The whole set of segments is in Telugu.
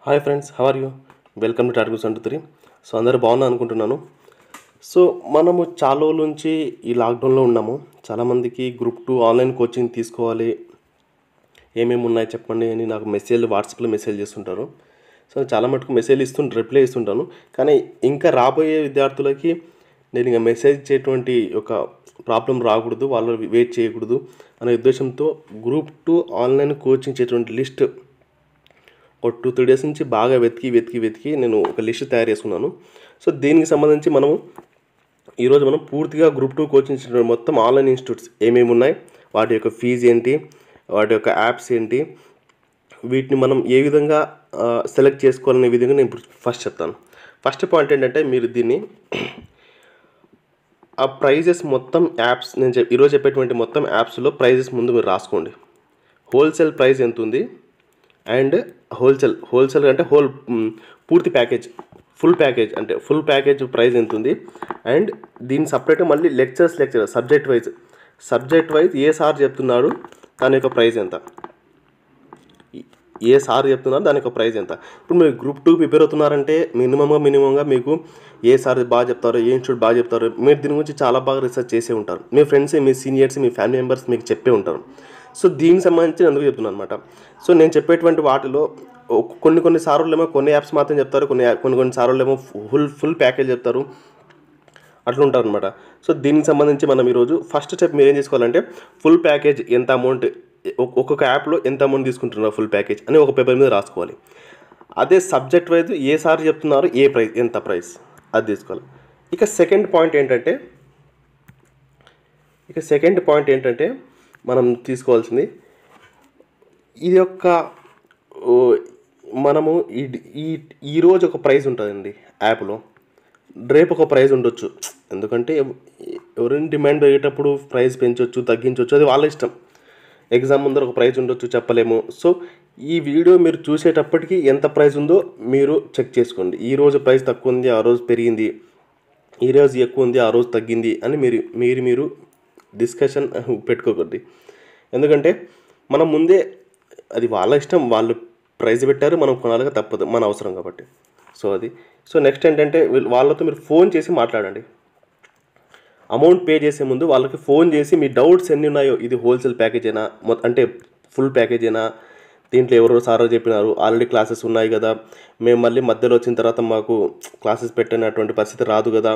Hi friends, how are you? Welcome to Tata 23. So అందరూ బాగున్నా అనుకుంటున్నాను. సో మనము చాలా రోజుల నుంచి ఈ లాక్డౌన్లో ఉన్నాము. చాలామందికి గ్రూప్ 2 ఆన్లైన్ కోచింగ్ తీసుకోవాలి, ఏమేమి ఉన్నాయి చెప్పండి అని నాకు వాట్సాప్లో మెసేజ్ చేస్తుంటారు. సో చాలా మటుకు మెసేజ్ రిప్లై ఇస్తుంటాను. కానీ ఇంకా రాబోయే విద్యార్థులకి నేను ఇంకా మెసేజ్ ఇచ్చేటువంటి ఒక ప్రాబ్లం రాకూడదు, వాళ్ళు వెయిట్ చేయకూడదు అనే ఉద్దేశంతో గ్రూప్ 2 ఆన్లైన్ కోచింగ్ ఇచ్చేటువంటి లిస్ట్ ఒక 2-3 డేస్ నుంచి బాగా వెతికి నేను ఒక లిస్ట్ తయారు చేసుకున్నాను. సో దీనికి సంబంధించి ఈరోజు మనం పూర్తిగా గ్రూప్ 2 కోచింగ్ మొత్తం ఆన్లైన్ ఇన్స్టిట్యూట్స్ ఏమేమి ఉన్నాయి, వాటి యొక్క ఫీజు ఏంటి, వాటి యొక్క యాప్స్ ఏంటి, వీటిని మనం ఏ విధంగా సెలెక్ట్ చేసుకోవాలనే విధంగా నేను ఇప్పుడు ఫస్ట్ చెప్తాను. ఫస్ట్ పాయింట్ ఏంటంటే, మీరు దీన్ని ఆ ప్రైజెస్ మొత్తం యాప్స్ ఈరోజు చెప్పేటువంటి మొత్తం యాప్స్లో ప్రైజెస్ ముందు మీరు రాసుకోండి. హోల్సేల్ ప్రైస్ ఎంత ఉంది అండ్ హోల్సేల్ అంటే పూర్తి ప్యాకేజ్, ఫుల్ ప్యాకేజ్ ప్రైస్ ఎంత ఉంది, అండ్ దీని సపరేట్గా మళ్ళీ లెక్చర్ సబ్జెక్ట్ వైజ్ ఏ సార్ చెప్తున్నాడు దాని యొక్క ప్రైస్ ఎంత, ఇప్పుడు మీరు గ్రూప్ 2 ప్రిపేర్ అవుతున్నారంటే మినిమంగా మీకు ఏ సార్ బాగా చెప్తారో, ఏ ఇన్స్టిట్యూట్ బాగా చెప్తారో మీరు దీని గురించి చాలా బాగా రీసెర్చ్ చేసే ఉంటారు. మీ ఫ్రెండ్స్, మీ సీనియర్స్, మీ ఫ్యామిలీ మెంబర్స్ మీకు చెప్పే ఉంటారు. సో దీనికి సంబంధించి నేను ఎందుకు చెప్తున్నాను అనమాట. సో నేను చెప్పేటువంటి వాటిలో కొన్ని సార్లు కొన్ని యాప్స్ మాత్రం చెప్తారు, కొన్ని సార్లు ఫుల్ ప్యాకేజ్ చెప్తారు, అట్లా ఉంటారు అనమాట. సో దీనికి సంబంధించి మనం ఈరోజు ఫస్ట్ స్టెప్ మీరు ఏం చేసుకోవాలంటే, ఫుల్ ప్యాకేజ్ ఎంత అమౌంట్, ఒక్కొక్క యాప్లో ఎంత అమౌంట్ తీసుకుంటున్నారు ఫుల్ ప్యాకేజ్ అని ఒక పేపర్ మీద రాసుకోవాలి. అదే సబ్జెక్ట్ వైజ్ ఏ సార్ చెప్తున్నారు, ఎంత ప్రైస్ అది తీసుకోవాలి. ఇక సెకండ్ పాయింట్ ఏంటంటే మనం తీసుకోవాల్సింది ఇది యొక్క మనము ఈరోజు ఒక ప్రైస్ ఉంటుందండి యాప్లో, రేపు ఒక ప్రైస్ ఉండొచ్చు. ఎందుకంటే ఎవరైనా డిమాండ్ పెరిగేటప్పుడు ప్రైస్ పెంచవచ్చు, తగ్గించవచ్చు, అది వాళ్ళ ఇష్టం. ఎగ్జామ్ ముందర ఒక ప్రైస్ ఉండొచ్చు, చెప్పలేము. సో ఈ వీడియో మీరు చూసేటప్పటికి ఎంత ప్రైస్ ఉందో మీరు చెక్ చేసుకోండి. ఈరోజు ప్రైస్ తక్కువ ఉంది, ఆ రోజు పెరిగింది, ఈరోజు ఎక్కువ ఉంది, ఆ రోజు తగ్గింది అని మీరు డిస్కషన్ పెట్టుకోకండి. ఎందుకంటే మనం ముందే అది వాళ్ళ ఇష్టం, వాళ్ళు ప్రైస్ పెట్టారు, మనం కొనాలిగా, తప్పదు, మన అవసరం కాబట్టి. సో నెక్స్ట్ ఏంటంటే, వాళ్ళతో మీరు ఫోన్ చేసి మాట్లాడండి. అమౌంట్ పే చేసే ముందు వాళ్ళకి ఫోన్ చేసి మీ డౌట్స్ ఎన్ని ఉన్నాయో, ఇది హోల్సేల్ ప్యాకేజేనా, అంటే ఫుల్ ప్యాకేజేనా, దీంట్లో ఎవరో సారో చెప్పినారు, ఆల్రెడీ క్లాసెస్ ఉన్నాయి కదా, మేము మళ్ళీ మధ్యలో వచ్చిన తర్వాత మాకు క్లాసెస్ పెట్టినటువంటి పరిస్థితి రాదు కదా,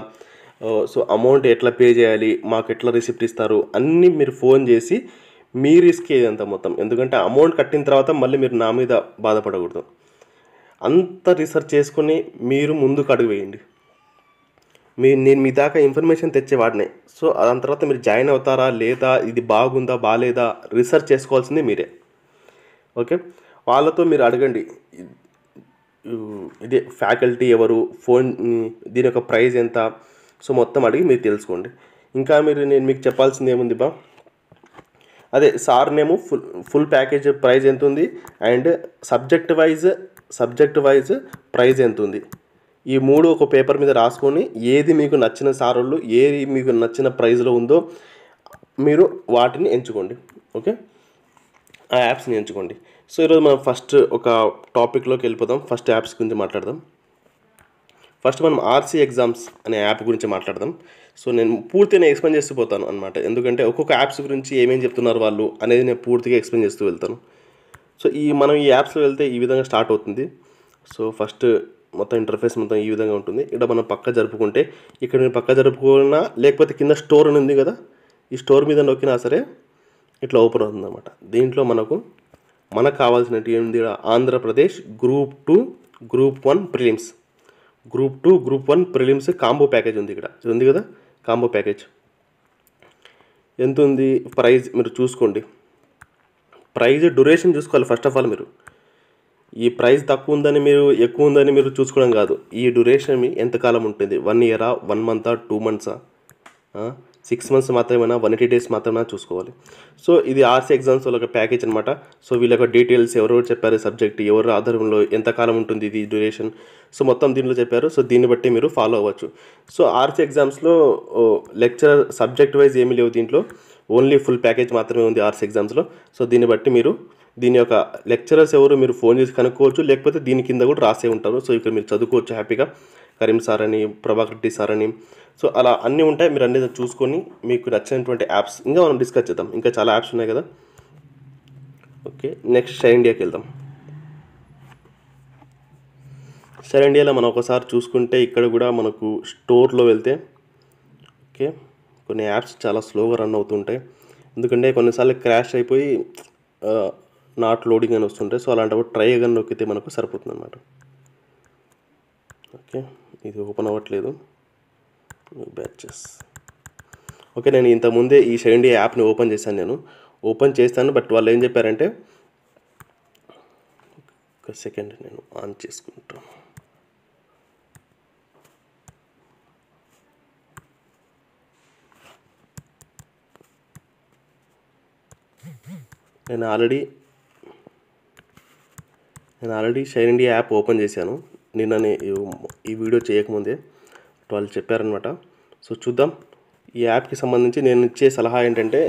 సో అమౌంట్ ఎట్లా పే చేయాలి, మాకు ఎట్లా రిసిప్ట్ ఇస్తారు అన్నీ మీరు ఫోన్ చేసి మీ రిస్క్ ఏదంతా మొత్తం. ఎందుకంటే అమౌంట్ కట్టిన తర్వాత మళ్ళీ మీరు నా మీద బాధపడకూడదు. అంత రీసెర్చ్ చేసుకుని మీరు ముందుకు అడుగు వేయండి. నేను మీ దాకా ఇన్ఫర్మేషన్ తెచ్చేవాడినే. సో దాని తర్వాత మీరు జాయిన్ అవుతారా లేదా, ఇది బాగుందా బాగాలేదా రీసెర్చ్ చేసుకోవాల్సింది మీరే. ఓకే, వాళ్ళతో మీరు అడగండి, ఇదే ఫ్యాకల్టీ ఎవరు, దీని యొక్క ప్రైస్ ఎంత, సో మొత్తం అడిగి మీరు తెలుసుకోండి. ఇంకా నేను మీకు చెప్పాల్సింది ఏముంది అదే సార్నేమో ఫుల్ ప్యాకేజ్ ప్రైస్ ఎంత ఉంది అండ్ సబ్జెక్ట్ వైజ్ ప్రైస్ ఎంత ఉంది, ఈ మూడు ఒక పేపర్ మీద రాసుకొని ఏది మీకు నచ్చిన సార్లు, ఏది మీకు నచ్చిన ప్రైస్లో ఉందో మీరు వాటిని ఎంచుకోండి. ఓకే, ఆ యాప్స్ని ఎంచుకోండి. సో ఈరోజు మనం ఫస్ట్ ఒక టాపిక్లోకి వెళ్ళిపోదాం. ఫస్ట్ యాప్స్ గురించి మాట్లాడదాం. ఫస్ట్ మనం ఆర్సీ ఎగ్జామ్స్ అనే యాప్ గురించి మాట్లాడదాం. సో నేను పూర్తిగా ఎక్స్ప్లెయిన్ చేస్తూ పోతాను అనమాట. ఎందుకంటే ఒక్కొక్క యాప్స్ గురించి ఏమేమి చెప్తున్నారు వాళ్ళు అనేది నేను పూర్తిగా ఎక్స్ప్లెయిన్ చేస్తూ వెళ్తాను. సో మనం ఈ యాప్స్లో వెళ్తే ఈ విధంగా స్టార్ట్ అవుతుంది. సో ఫస్ట్ మొత్తం ఇంటర్ఫేస్ మొత్తం ఈ విధంగా ఉంటుంది. ఇక్కడ మనం పక్క జరుపుకుంటే, ఇక్కడ నేను పక్క జరుపుకున్నా, లేకపోతే కింద స్టోర్ అని ఉంది కదా, ఈ స్టోర్ మీద నొక్కినా సరే ఇట్లా ఓపెన్ అవుతుంది అనమాట. దీంట్లో మనకు కావాల్సినట్టు ఏంది, Andhra Pradesh group 2 group 1 prelims, group 2 group 1 prelims combo package ఉంది. ఇక్కడ ఉంది కదా కాంబో ప్యాకేజ్. ఎంత ఉంది ప్రైస్ మీరు చూసుకోండి. ప్రైజ్ డ్యూరేషన్ చూసుకోవాలి. ఫస్ట్ ఆఫ్ ఆల్ మీరు ఈ ప్రైస్ తక్కువ ఉందని ఎక్కువ ఉందని మీరు చూసుకోవడం కాదు, ఈ డ్యూరేషన్ ఎంతకాలం ఉంటుంది, 1 ఇయరా, 1 మంతా, 2 మంత్సా, 6 మంత్స్ మాత్రమేనా, 180 డేస్ మాత్రమే చూసుకోవాలి. సో ఇది ఆర్సీ ఎగ్జామ్స్ వాళ్ళ ప్యాకేజ్ అనమాట. సో వీళ్ళ యొక్క డీటెయిల్స్, ఎవరెవరు చెప్పారు సబ్జెక్ట్, ఎవరు ఆధారంలో ఎంతకాలం ఉంటుంది ఇది డ్యూరేషన్, సో మొత్తం దీంట్లో చెప్పారు. సో దీన్ని బట్టి మీరు ఫాలో అవ్వచ్చు. సో ఆర్సీ ఎగ్జామ్స్లో సబ్జెక్ట్ వైజ్ ఏమీ లేవు, దీంట్లో ఓన్లీ ఫుల్ ప్యాకేజ్ మాత్రమే ఉంది ఆర్ట్స్ ఎగ్జామ్స్లో. సో దీన్ని బట్టి మీరు దీని యొక్క లెక్చరర్స్ ఎవరు మీరు ఫోన్ చేసి కనుక్కోవచ్చు, లేకపోతే దీని కింద కూడా రాసే ఉంటారు. సో ఇక్కడ మీరు చదువుకోవచ్చు హ్యాపీగా. కరీం సార్ అని, ప్రభాకర్ రెడ్డి సార్ అని, సో అలా అన్నీ ఉంటాయి. మీరు అన్నీ చూసుకొని మీకు నచ్చినటువంటి యాప్స్ ఇంకా మనం డిస్కస్ చేద్దాం. ఇంకా చాలా యాప్స్ ఉన్నాయి కదా. ఓకే, నెక్స్ట్ షైన్ ఇండియాకి వెళ్దాం. షైన్ ఇండియాలో మనం ఒకసారి చూసుకుంటే ఇక్కడ కూడా మనకు స్టోర్లో వెళ్తే ఓకే కొన్ని యాప్స్ చాలా స్లోగా రన్ అవుతుంటాయి. ఎందుకంటే కొన్నిసార్లు క్రాష్ అయిపోయి నాట్ లోడింగ్ అని వస్తుంటాయి. సో అలాంటప్పుడు ట్రై అగైన్ నొక్కితే మనకు సరిపోతుంది అనమాట. ఓకే, ఇది ఓపెన్ అవ్వట్లేదు. బ్యాచెస్ ఓకే, నేను ఇంతకుముందే ఈ షైన్ ఇండియా యాప్ని ఓపెన్ చేస్తాను. బట్ వాళ్ళు ఏం చెప్పారంటే, ఒక సెకండ్ నేను ఆన్ చేసుకుంటాను. నేను already shine India app open చేశాను నిన్ననే, ఈ వీడియో చేయకముందే వాళ్ళు చెప్పారనమాట. సో చూద్దాం. ఈ యాప్కి సంబంధించి నేను ఇచ్చే సలహా ఏంటంటే,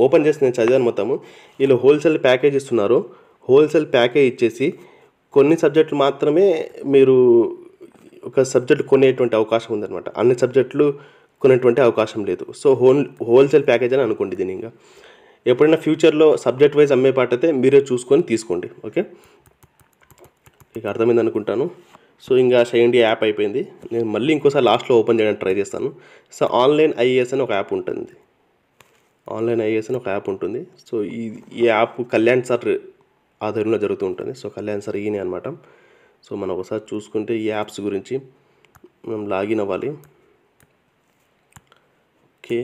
ఓపెన్ చేసి నేను చదివాను మొత్తము. వీళ్ళు హోల్సేల్ ప్యాకేజ్ ఇస్తున్నారు. హోల్సేల్ ప్యాకేజ్ ఇచ్చేసి కొన్ని సబ్జెక్టులు మాత్రమే మీరు ఒక సబ్జెక్టు కొనేటువంటి అవకాశం ఉందన్నమాట. అన్ని సబ్జెక్టులు కొనేటువంటి అవకాశం లేదు. సో హోల్సేల్ ప్యాకేజ్ అని అనుకోండి దీని. ఇంకా ఎప్పుడైనా ఫ్యూచర్లో సబ్జెక్ట్ వైజ్ అమ్మే పాట అయితే మీరే చూసుకొని తీసుకోండి. ఓకే, ఇక అర్థమైంది అనుకుంటాను. సో ఇంకా షైన్ ఇండియా యాప్ అయిపోయింది. నేను మళ్ళీ ఇంకోసారి లాస్ట్లో ఓపెన్ చేయడానికి ట్రై చేస్తాను. సో ఆన్లైన్ ఐఏఎస్ అని ఒక యాప్ ఉంటుంది. సో ఈ యాప్ కళ్యాణ్ సార్ ఆధ్వర్యంలో జరుగుతూ ఉంటుంది. సో కళ్యాణ్ సార్ ఈయనే అనమాట. సో మనం ఒకసారి చూసుకుంటే ఈ యాప్స్ గురించి మనం లాగిన్ అవ్వాలి. ఓకే,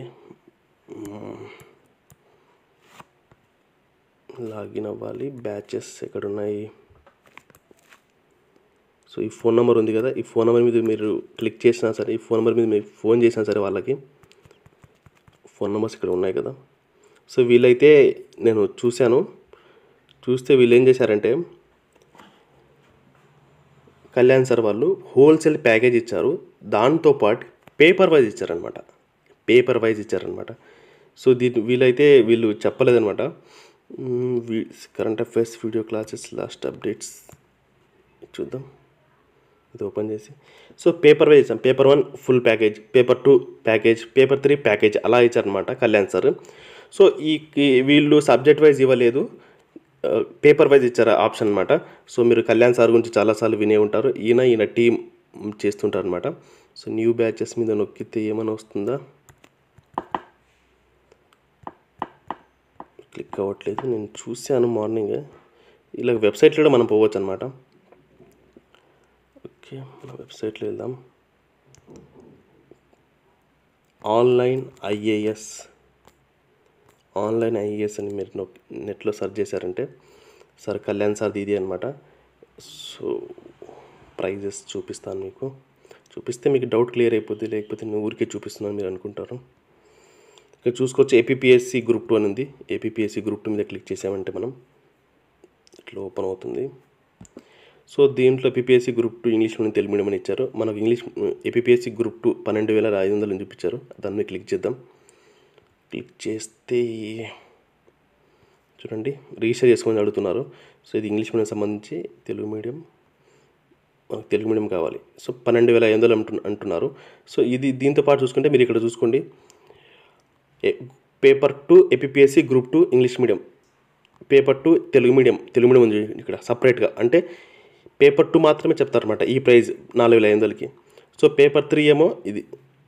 లాగిన్ అవ్వాలి. బ్యాచెస్ ఎక్కడున్నాయి? సో ఈ ఫోన్ నెంబర్ ఉంది కదా, ఈ ఫోన్ నెంబర్ మీద మీరు క్లిక్ చేసినా సరే, ఈ ఫోన్ నెంబర్ మీద మీరు ఫోన్ చేసినా సరే వాళ్ళకి ఫోన్ నెంబర్స్ ఇక్కడ ఉన్నాయి కదా. సో వీళ్ళైతే నేను చూస్తే వీళ్ళు ఏం చేశారంటే, కళ్యాణ్ సార్ వాళ్ళు హోల్సేల్ ప్యాకేజ్ ఇచ్చారు. దాంతోపాటు పేపర్ వైజ్ ఇచ్చారనమాట. సో వీళ్ళు చెప్పలేదనమాట. Current affairs, video classes, last updates చూద్దాం. ఇది ఓపెన్ చేసి, సో పేపర్ వైజ్ ఇచ్చాం. Paper 1 full package, paper 2 package, paper 3 package అలా ఇచ్చారనమాట కళ్యాణ్ సార్. సో వీళ్ళు సబ్జెక్ట్ వైజ్ ఇవ్వలేదు, పేపర్ వైజ్ ఇచ్చారు ఆప్షన్ అనమాట. సో మీరు కళ్యాణ్ సార్ గురించి చాలాసార్లు వినే ఉంటారు. ఈయన టీం చేస్తుంటారు అనమాట. సో న్యూ బ్యాచెస్ మీద నొక్కితే ఏమైనా వస్తుందా? క్లిక్ అవ్వట్లేదు. నేను చూశాను మార్నింగ్. ఇలా వెబ్సైట్లో కూడా మనం పోవచ్చు అనమాట. ఓకే, మన వెబ్సైట్లో వెళ్దాం. ఆన్లైన్ ఐఏఎస్ అని మీరు నెట్లో సెర్చ్ చేశారంటే సార్ కళ్యాణ్ సార్ది ఇది అనమాట. సో ప్రైజెస్ చూపిస్తాను మీకు. చూపిస్తే మీకు డౌట్ క్లియర్ అయిపోద్ది, లేకపోతే నేను ఊరికే చూపిస్తున్నాను మీరు అనుకుంటారు. ఇక్కడ చూసుకోవచ్చు ఏపీపీఎస్సీ గ్రూప్ 2 అని ఉంది. ఏపీపీఎస్సీ గ్రూప్ 2 మీద క్లిక్ చేసామంటే మనం ఇట్లా ఓపెన్ అవుతుంది. సో దీంట్లో APPSC group 2 English medium, Telugu medium అని ఇచ్చారు. మనకు ఏపీపీఎస్సీ గ్రూప్ 2 12,500 అని చూపించారు. దాన్ని క్లిక్ చేద్దాం. క్లిక్ చేస్తే చూడండి, రిజిస్టర్ చేసుకోమని అడుగుతున్నారు. సో ఇది ఇంగ్లీష్ మీడియం సంబంధించి, తెలుగు మీడియం కావాలి. సో 12,500 అంటున్నారు. సో దీంతో పాటు చూసుకుంటే మీరు ఇక్కడ చూసుకోండి, paper 2 APPSC group 2 English medium, paper 2 Telugu medium ఉంది ఇక్కడ సపరేట్గా. అంటే పేపర్ 2 మాత్రమే చెప్తారన్నమాట ఈ ప్రైజ్ 4,500కి. సో పేపర్ 3 ఏమో ఇది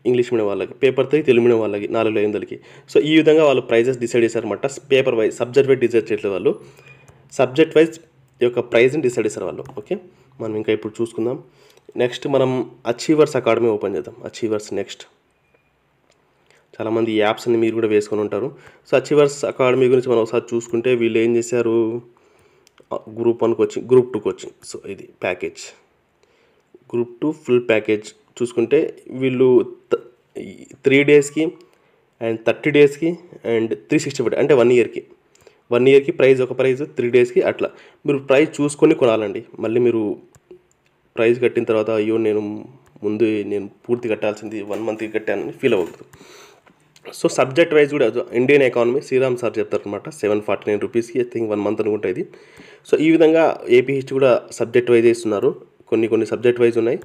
ఇంగ్లీష్ మీడియం వాళ్ళకి, పేపర్ 3 తెలుగు మీడియం వాళ్ళకి 4,500కి. సో ఈ విధంగా వాళ్ళు ప్రైజెస్ డిసైడ్ చేశారన్నమాట. Paper wise, subject wise decide చేయట్లేదు వాళ్ళు, సబ్జెక్ట్ వైజ్ యొక్క ప్రైజ్ని డిసైడ్ చేశారు వాళ్ళు. ఓకే, మనం ఇంకా ఇప్పుడు చూసుకుందాం. నెక్స్ట్ మనం అచీవర్స్ అకాడమీ ఓపెన్ చేద్దాం. Achievers next. చాలామంది ఈ యాప్స్ని మీరు కూడా వేసుకొని ఉంటారు. సో అచీవర్స్ అకాడమీ గురించి మనం ఒకసారి చూసుకుంటే వీళ్ళు ఏం చేశారు, group 1 coaching, group 2 coaching. So ఇది ప్యాకేజ్ గ్రూప్ 2 ఫుల్ ప్యాకేజ్ చూసుకుంటే వీళ్ళు 3 డేస్కి అండ్ 30 డేస్కి అండ్ 365 అంటే 1 ఇయర్కి ప్రైజ్, ఒక ప్రైజ్ 3 డేస్కి అట్లా మీరు ప్రైజ్ చూసుకొని కొనాలండి. మళ్ళీ మీరు ప్రైజ్ కట్టిన తర్వాత అయ్యో నేను పూర్తి కట్టాల్సింది 1 మంత్కి కట్టానని ఫీల్ అవ్వకూడదు. సో సబ్జెక్ట్ వైజ్ కూడా ఇండియన్ ఎకానమీ శ్రీరామ్ సార్ చెప్తారనమాట. 749 రూపీస్కి ఐ థింక్ 1 మంత్ అనుకుంటా ఇది. సో ఈ విధంగా ఏపీ హిస్టరీ కూడా సబ్జెక్ట్ వైజ్ ఇస్తున్నారు. కొన్ని సబ్జెక్ట్ వైజ్ ఉన్నాయి.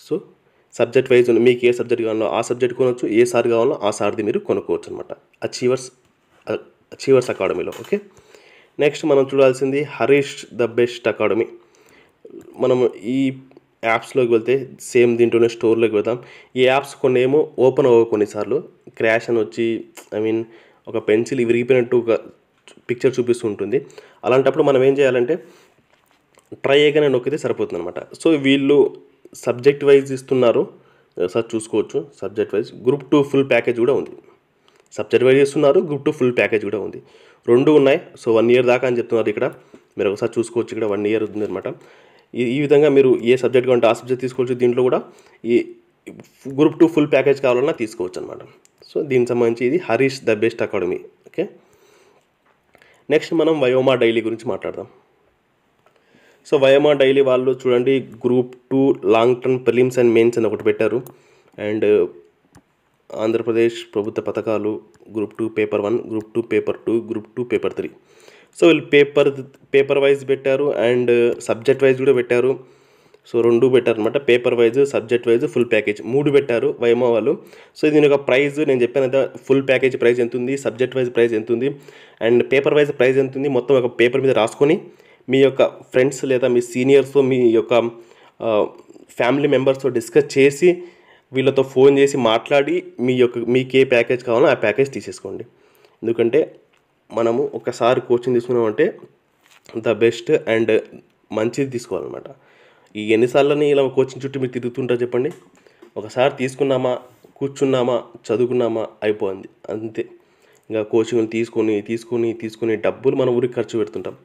సో సబ్జెక్ట్ వైజ్ మీకు ఏ సబ్జెక్ట్ కావాలో ఆ సబ్జెక్ట్ కొనవచ్చు, ఏ సార్ కావాలో ఆ సార్ది మీరు కొనుక్కోవచ్చు అనమాట అచీవర్స్ అకాడమీలో. ఓకే, నెక్స్ట్ మనం చూడాల్సింది హరీష్ ద బెస్ట్ అకాడమీ. మనం ఈ యాప్స్లోకి వెళ్తే సేమ్ దీంట్లోనే స్టోర్లోకి వెళ్తాం. ఈ యాప్స్ కొన్ని ఏమో ఓపెన్ అవ్వవు, కొన్నిసార్లు క్రాష్ అని వచ్చి ఒక పెన్సిల్ విరిగిపోయినట్టు ఒక పిక్చర్ చూపిస్తూ ఉంటుంది. అలాంటప్పుడు మనం ఏం చేయాలంటే ట్రై అగైన్ నొక్కితే సరిపోతుంది అనమాట. సో వీళ్ళు సబ్జెక్ట్ వైజ్ ఇస్తున్నారు, సార్ చూసుకోవచ్చు. Subject wise group 2 full package కూడా ఉంది. సబ్జెక్ట్ వైజ్ ఇస్తున్నారు, గ్రూప్ 2 ఫుల్ ప్యాకేజ్ కూడా ఉంది. 2 ఉన్నాయి. సో 1 ఇయర్ దాకా అని చెప్తున్నారు ఇక్కడ. మీరు ఒకసారి చూసుకోవచ్చు, ఇక్కడ 1 ఇయర్ ఉంది అనమాట. ఈ విధంగా మీరు ఏ సబ్జెక్ట్ కావాలంటే ఆ సబ్జెక్ట్ తీసుకోవచ్చు. దీంట్లో కూడా ఈ గ్రూప్ 2 ఫుల్ ప్యాకేజ్ కావాలన్నా తీసుకోవచ్చు అనమాట. సో దీనికి సంబంధించి ఇది Harish the best academy. Okay, next మనం వయోమా డైలీ గురించి మాట్లాడదాం. సో వయోమా డైలీ వాళ్ళు చూడండి, group 2 long term prelims and mains అని ఒకటి పెట్టారు. అండ్ ఆంధ్రప్రదేశ్ ప్రభుత్వ పథకాలు group 2 paper 1, group 2 paper 2, group 2 paper 3. So వీళ్ళు పేపర్ వైజ్ పెట్టారు అండ్ సబ్జెక్ట్ వైజ్ కూడా పెట్టారు. సో 2 పెట్టారు అనమాట. Paper wise, subject wise, full package 3 పెట్టారు వయోమా వాళ్ళు. సో దీని యొక్క ప్రైజ్ నేను చెప్పాను కదా, ఫుల్ ప్యాకేజ్ ప్రైస్ ఎంత ఉంది, సబ్జెక్ట్ వైజ్ ప్రైస్ ఎంత ఉంది అండ్ పేపర్ వైజ్ ప్రైస్ ఎంత ఉంది, మొత్తం ఒక పేపర్ మీద రాసుకొని మీ యొక్క ఫ్రెండ్స్ లేదా మీ సీనియర్స్తో, మీ యొక్క ఫ్యామిలీ మెంబర్స్తో డిస్కస్ చేసి వీళ్ళతో ఫోన్ చేసి మాట్లాడి మీకు ఏ ప్యాకేజ్ కావాలో ఆ ప్యాకేజ్ తీసేసుకోండి. ఎందుకంటే మనము ఒకసారి కోచింగ్ తీసుకున్నామంటే ద బెస్ట్ అండ్ మంచిది తీసుకోవాలన్నమాట. ఈ ఎన్నిసార్లని ఇలా కోచింగ్ చుట్టూ మీరు తిరుగుతుంటారు చెప్పండి. ఒకసారి తీసుకున్నామా, కూర్చున్నామా, చదువుకున్నామా, అయిపోయింది అంతే. ఇంకా కోచింగ్ తీసుకొని డబ్బులు మన ఊరికి ఖర్చు పెడుతుంటాం.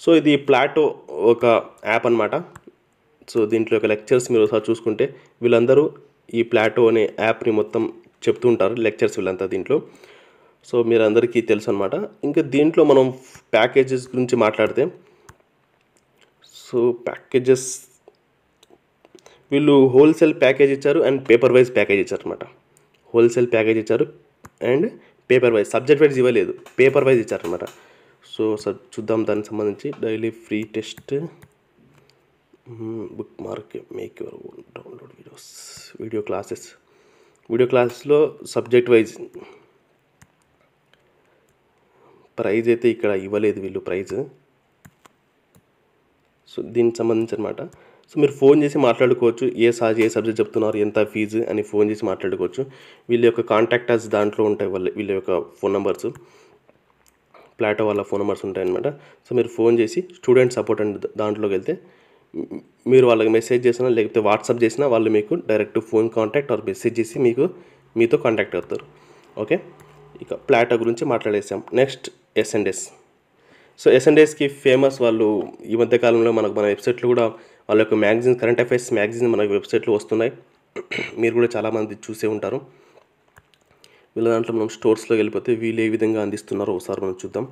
సో ఇది ప్లాటో ఒక యాప్ అనమాట. సో దీంట్లో ఒక లెక్చర్స్ మీరు ఒకసారి చూసుకుంటే వీళ్ళందరూ ఈ ప్లాటో అనే యాప్ని మొత్తం చెప్తూ ఉంటారు, లెక్చర్స్ వీళ్ళంతా దీంట్లో. సో మీరు అందరికీ తెలుసు అనమాట. ఇంకా దీంట్లో మనం ప్యాకేజెస్ గురించి మాట్లాడితే, సో ప్యాకేజెస్ వీళ్ళు హోల్సేల్ ప్యాకేజ్ ఇచ్చారు అండ్ పేపర్ వైజ్ ప్యాకేజ్ ఇచ్చారు అనమాట. హోల్సేల్ ప్యాకేజ్ ఇచ్చారు and paper wise, subject wise ఇవ్వలేదు, పేపర్ వైజ్ ఇచ్చారనమాట. సో చూద్దాం దానికి సంబంధించి. Daily free test, book mark, make your own download video క్లాసెస్లో సబ్జెక్ట్ వైజ్ ప్రైజ్ అయితే ఇక్కడ ఇవ్వలేదు వీళ్ళు ప్రైజ్. సో దీనికి సంబంధించి అనమాట. సో మీరు ఫోన్ చేసి మాట్లాడుకోవచ్చు, ఏ సబ్జెక్ట్ చెప్తున్నారు, ఎంత ఫీజు అని ఫోన్ చేసి మాట్లాడుకోవచ్చు. వీళ్ళ యొక్క కాంటాక్టర్స్ దాంట్లో ఉంటాయి, వీళ్ళ యొక్క ఫోన్ నెంబర్స్, ప్లాటో వాళ్ళ ఫోన్ నెంబర్స్ ఉంటాయన్నమాట. సో మీరు ఫోన్ చేసి స్టూడెంట్ సపోర్ట్ అండ్ దాంట్లోకి వెళ్తే మీరు వాళ్ళకి మెసేజ్ చేసినా లేకపోతే వాట్సాప్ చేసినా వాళ్ళు మీకు direct phone contact or message చేసి మీతో కాంటాక్ట్ అవుతారు. ఓకే, ఇక ప్లాటో గురించి మాట్లాడేసాం. Next S&S. సో S&Sకి ఫేమస్ వాళ్ళు. ఈ మధ్యకాలంలో మన వెబ్సైట్లో కూడా వాళ్ళ యొక్క మ్యాగజైన్, కరెంట్ అఫైర్స్ మ్యాగజైన్ మన వెబ్సైట్లో వస్తున్నాయి. మీరు కూడా చాలామంది చూసే ఉంటారు. వీళ్ళ దాంట్లో మనం స్టోర్స్లోకి వెళ్ళిపోతే వీళ్ళు ఏ విధంగా అందిస్తున్నారో ఒకసారి మనం చూద్దాం.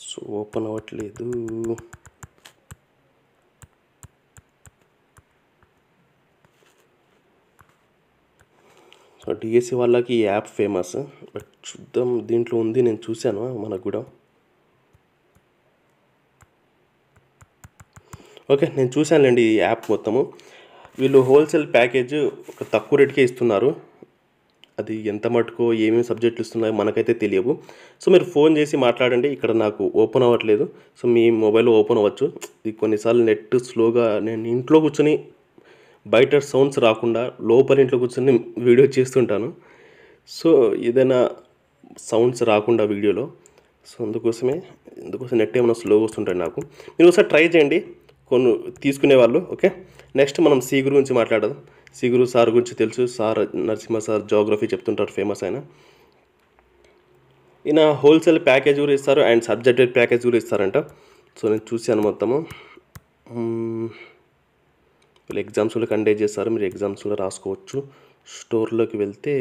సో ఓపెన్ అవ్వట్లేదు. సో డిఎస్సి వాళ్ళకి ఈ యాప్ ఫేమస్, బట్ చూద్దాం. దీంట్లో ఉంది, నేను చూశాను మనకు కూడా. ఓకే, నేను చూశానులేండి ఈ యాప్ మొత్తము. వీళ్ళు హోల్సేల్ ప్యాకేజ్ ఒక తక్కువ రేటుకే ఇస్తున్నారు. అది ఎంత మటుకో ఏమేమి సబ్జెక్టులు ఇస్తున్నాయో మనకైతే తెలియవు. సో మీరు ఫోన్ చేసి మాట్లాడండి. ఇక్కడ నాకు ఓపెన్ అవ్వట్లేదు. సో మీ మొబైల్లో ఓపెన్ అవ్వచ్చు. ఇది కొన్నిసార్లు నెట్ స్లోగా, నేను ఇంట్లో కూర్చొని బయట సౌండ్స్ రాకుండా లోపల ఇంట్లో కూర్చొని వీడియో చేస్తుంటాను. సో ఏదైనా సౌండ్స్ రాకుండా వీడియోలో, సో అందుకోసం నెట్ ఏమైనా స్లోగా వస్తుంటాయి నాకు. మీరు ఒకసారి ట్రై చేయండి తీసుకునే వాళ్ళు. ఓకే, నెక్స్ట్ మనం సి గురించి మాట్లాడదాం. సి గురు సార్ గురించి తెలుసు, సార్ నరసింహ సార్ జియోగ్రఫీ చెప్తుంటారు, ఫేమస్ అయిన. ఈయన హోల్సేల్ ప్యాకేజ్ కూడా ఇస్తారు అండ్ సబ్జెక్టెడ్ ప్యాకేజ్ కూడా ఇస్తారంట. సో నేను చూశాను మొత్తము. వీళ్ళు ఎగ్జామ్స్ కూడా కండక్ట్ చేస్తారు, మీరు ఎగ్జామ్స్ కూడా రాసుకోవచ్చు. స్టోర్లోకి వెళ్తే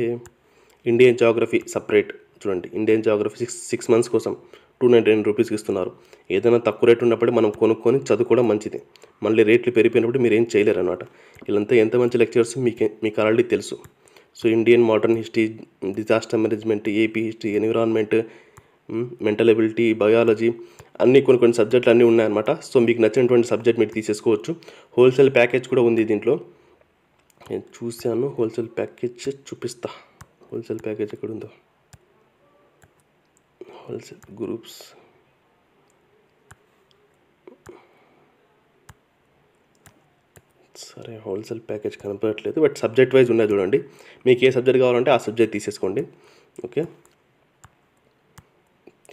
ఇండియన్ జియోగ్రఫీ సపరేట్ చూడండి. ఇండియన్ జియోగ్రఫీ 6 months కోసం 299 రూపీస్కి ఇస్తున్నారు. ఏదైనా తక్కువ రేట్ ఉన్నప్పుడు మనం కొనుక్కొని చదువుకోవడం మంచిది. మళ్ళీ రేట్లు పెరిగిపోయినప్పుడు మీరు ఏం చేయలేరు అనమాట. వీళ్ళంతా ఎంత మంచి లెక్చర్స్ మీకు ఆల్రెడీ తెలుసు. So Indian modern history, disaster management, AP history, environment, mental ability, biology అన్నీ కొన్ని సబ్జెక్టులు అన్నీ ఉన్నాయన్నమాట. సో మీకు నచ్చినటువంటి సబ్జెక్ట్ మీరు తీసేసుకోవచ్చు. హోల్సేల్ ప్యాకేజ్ కూడా ఉంది దీంట్లో. నేను చూశాను, హోల్సేల్ ప్యాకేజ్ చూపిస్తా. హోల్సేల్ ప్యాకేజ్ ఎక్కడ ఉందో, హోల్సేల్ గ్రూప్స్, సరే హోల్సేల్ ప్యాకేజ్ కనపడట్లేదు, బట్ సబ్జెక్ట్ వైజ్ ఉన్నాయి చూడండి. మీకు ఏ సబ్జెక్ట్ కావాలంటే ఆ సబ్జెక్ట్ తీసేసుకోండి. ఓకే,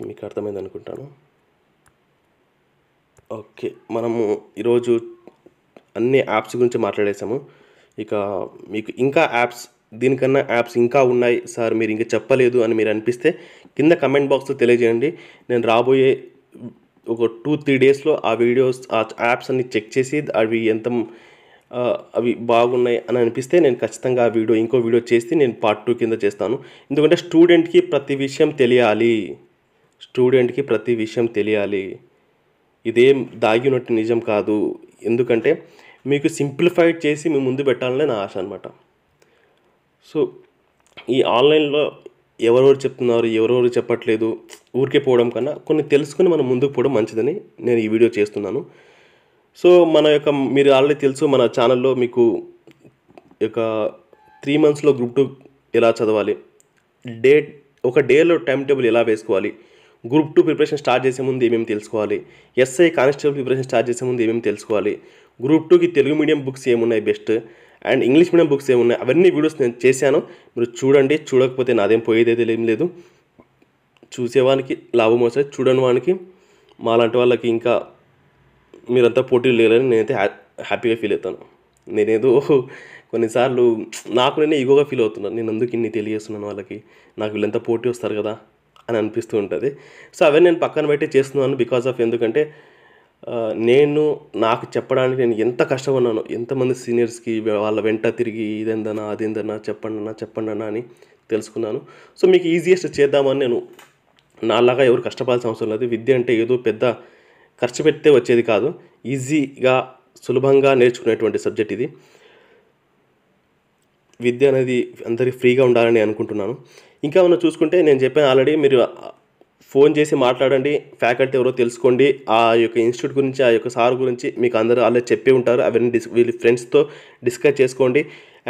మీకు అర్థమైంది అనుకుంటాను. ఓకే, మనము ఈరోజు అన్ని యాప్స్ గురించి మాట్లాడేసాము. ఇక మీకు ఇంకా యాప్స్, దీనికన్నా యాప్స్ ఇంకా ఉన్నాయి సార్, మీరు ఇంకా చెప్పలేదు అని మీరు అనిపిస్తే కింద కమెంట్ బాక్స్లో తెలియజేయండి. నేను రాబోయే ఒక 2-3 డేస్లో ఆ వీడియోస్, ఆ యాప్స్ అన్ని చెక్ చేసి అవి బాగున్నాయి అని అనిపిస్తే నేను ఖచ్చితంగా ఆ ఇంకో వీడియో చేసి నేను పార్ట్ 2 కింద చేస్తాను. ఎందుకంటే స్టూడెంట్కి ప్రతి విషయం తెలియాలి. ఇదేం దాగినట్టు నిజం కాదు. ఎందుకంటే మీకు సింప్లిఫైడ్ చేసి మీ ముందు పెట్టాలనే నా ఆశ అనమాట. సో ఈ ఆన్లైన్లో ఎవరెవరు చెప్తున్నారు, ఎవరెవరు చెప్పట్లేదు ఊరికే పోవడం కన్నా కొన్ని తెలుసుకుని మనం ముందుకు పోవడం మంచిదని నేను ఈ వీడియో చేస్తున్నాను. సో మీరు ఆల్రెడీ తెలుసు, మన ఛానల్లో మీకు ఒక 3 మంత్స్లో గ్రూప్ 2 ఎలా చదవాలి, ఒక డేలో టైం టేబుల్ ఎలా వేసుకోవాలి, గ్రూప్ 2 ప్రిపరేషన్ స్టార్ట్ చేసే ముందు ఏమేమి తెలుసుకోవాలి, ఎస్ఐ కానిస్టేబుల్ ప్రిపరేషన్ స్టార్ట్ చేసే ముందు ఏమేమి తెలుసుకోవాలి, గ్రూప్ 2కి తెలుగు మీడియం బుక్స్ ఏమున్నాయి best and English medium books ఏమున్నాయి, అవన్నీ వీడియోస్ నేను చేశాను. మీరు చూడండి, చూడకపోతే నాదేం పోయేదైతే ఏం లేదు. చూసేవానికి లాభం వస్తుంది, చూడని వానికి, మాలాంటి వాళ్ళకి ఇంకా మీరంతా పోటీలు లేరని నేనైతే హ్యాపీగా ఫీల్ అవుతాను. నేనేదో కొన్నిసార్లు నేనే ఈగోగా ఫీల్ అవుతున్నాను, నేను అందుకు ఇన్ని తెలియజేస్తున్నాను వాళ్ళకి, నాకు వీళ్ళంతా పోటీ వస్తారు కదా అని అనిపిస్తూ ఉంటుంది. సో అవన్నీ నేను పక్కన పెట్టి చేస్తున్నాను బికాజ్ ఆఫ్, ఎందుకంటే నాకు చెప్పడానికి నేను ఎంత కష్టపడినానో, ఎంతమంది సీనియర్స్కి వాళ్ళ వెంట తిరిగి ఇదేందన్నా అదేందన్నా చెప్పండి అన్న అని తెలుసుకున్నాను. సో మీకు ఈజియెస్ట్ చేద్దామని నేను, నాలాగా ఎవరు కష్టపడాల్సిన అవసరం లేదు. విద్య అంటే ఏదో పెద్ద ఖర్చు పెడితే వచ్చేది కాదు, ఈజీగా సులభంగా నేర్చుకునేటువంటి సబ్జెక్ట్ ఇది. విద్య అనేది అందరికీ ఫ్రీగా ఉండాలని అనుకుంటున్నాను. ఇంకా మనం చూసుకుంటే నేను చెప్పాను ఆల్రెడీ, మీరు ఫోన్ చేసి మాట్లాడండి, ఫ్యాకల్టీ ఎవరో తెలుసుకోండి, ఆ యొక్క ఇన్స్టిట్యూట్ గురించి, ఆ యొక్క సార్ గురించి మీకు అందరూ ఆల్రెడీ చెప్పి ఉంటారు. అవన్నీ వీళ్ళ ఫ్రెండ్స్తో డిస్కస్ చేసుకోండి.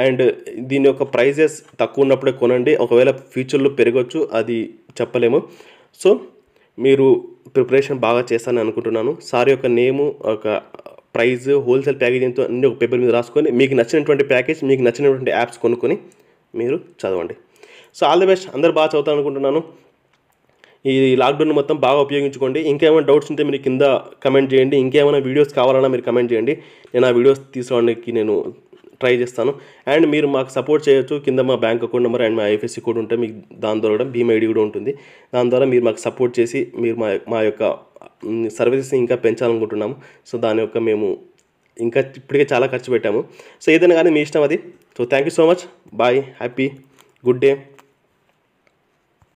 అండ్ దీని యొక్క ప్రైజెస్ తక్కువ ఉన్నప్పుడే కొనండి, ఒకవేళ ఫ్యూచర్లో పెరగవచ్చు, అది చెప్పలేము. సో మీరు ప్రిపరేషన్ బాగా చేస్తానని అనుకుంటున్నాను. సార్ యొక్క నేము, ఒక ప్రైజ్, హోల్సేల్ ప్యాకేజింగ్తో అన్ని ఒక పేపర్ మీద రాసుకొని మీకు నచ్చినటువంటి ప్యాకేజ్, మీకు నచ్చినటువంటి యాప్స్ కొనుక్కొని మీరు చదవండి. సో ఆల్ ది బెస్ట్, అందరు బాగా చదువుతాను అనుకుంటున్నాను. ఈ లాక్డౌన్ మొత్తం బాగా ఉపయోగించుకోండి. ఇంకేమైనా డౌట్స్ ఉంటే మీరు కింద కమెంట్ చేయండి, ఇంకేమైనా వీడియోస్ కావాలన్నా మీరు కమెంట్ చేయండి, నేను ఆ వీడియోస్ తీసుకోవడానికి నేను ట్రై చేస్తాను. అండ్ మీరు మాకు సపోర్ట్ చేయొచ్చు, కింద మా బ్యాంక్ అకౌంట్ నెంబర్ అండ్ మా ఐఎఫ్ఎస్సి కోడ్ ఉంటే మీకు దాని ద్వారా భీమ్ ఐడి కూడా ఉంటుంది. దాని ద్వారా మీరు మాకు సపోర్ట్ చేసి మీరు మా యొక్క సర్వీసెస్ ఇంకా పెంచాలనుకుంటున్నాము. సో దాని యొక్క మేము ఇంకా ఇప్పటికే చాలా ఖర్చు పెట్టాము. సో ఏదైనా కానీ మీ ఇష్టం అది. So thank you so much, bye, happy, good day.